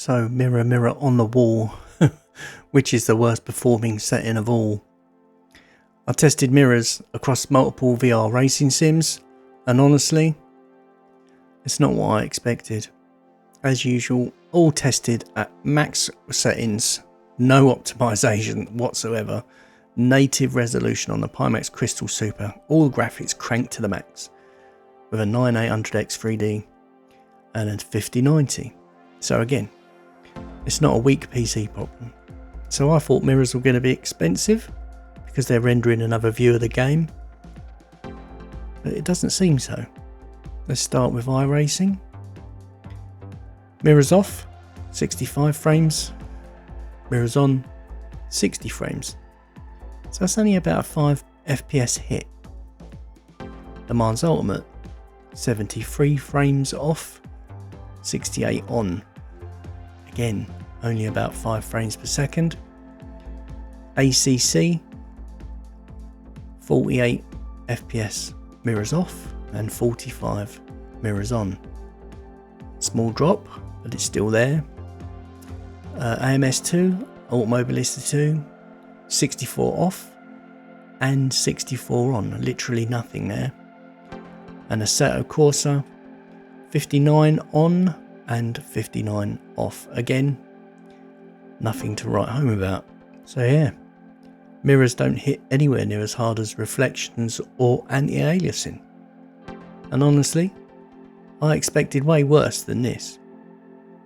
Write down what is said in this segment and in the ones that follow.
So mirror, mirror on the wall, which is the worst performing setting of all? I tested mirrors across multiple VR racing sims, and honestly, it's not what I expected. As usual, all tested at max settings, no optimisation whatsoever, native resolution on the Pimax Crystal Super, all graphics cranked to the max, with a 9800X 3D and a 5090. So again, it's not a weak PC problem. So I thought mirrors were going to be expensive because they're rendering another view of the game, but it doesn't seem so. Let's start with iRacing. Mirrors off, 65 frames. Mirrors on, 60 frames. So that's only about a 5 FPS hit. Le Mans Ultimate, 73 frames off, 68 on. Again, only about 5 frames per second. ACC, 48 FPS mirrors off and 45 mirrors on. Small drop, but it's still there. AMS2, Automobilista 2, 64 off and 64 on, literally nothing there. And Assetto Corsa, 59 on and 59 off. Again, nothing to write home about. So yeah, mirrors don't hit anywhere near as hard as reflections or anti-aliasing. And honestly, I expected way worse than this.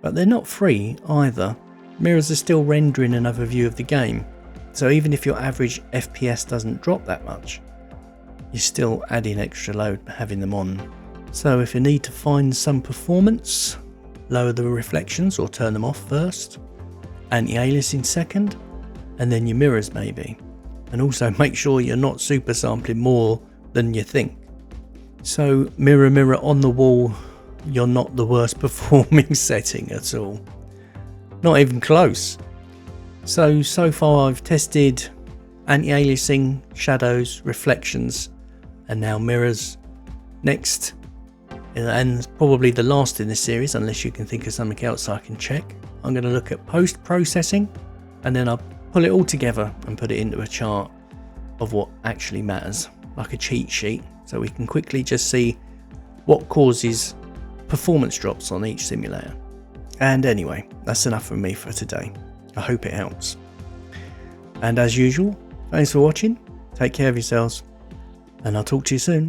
But they're not free either. Mirrors are still rendering another view of the game. So even if your average FPS doesn't drop that much, you're still adding extra load having them on. So if you need to find some performance, lower the reflections or turn them off first, anti-aliasing second, and then your mirrors maybe. And also make sure you're not super sampling more than you think. So mirror, mirror on the wall, you're not the worst performing setting at all. Not even close. So far I've tested anti-aliasing, shadows, reflections, and now mirrors. Next, and probably the last in this series, unless you can think of something else I can check, I'm going to look at post-processing, and then I'll pull it all together and put it into a chart of what actually matters, like a cheat sheet, so we can quickly just see what causes performance drops on each simulator. And anyway, that's enough from me for today. I hope it helps. And as usual, thanks for watching, take care of yourselves, and I'll talk to you soon.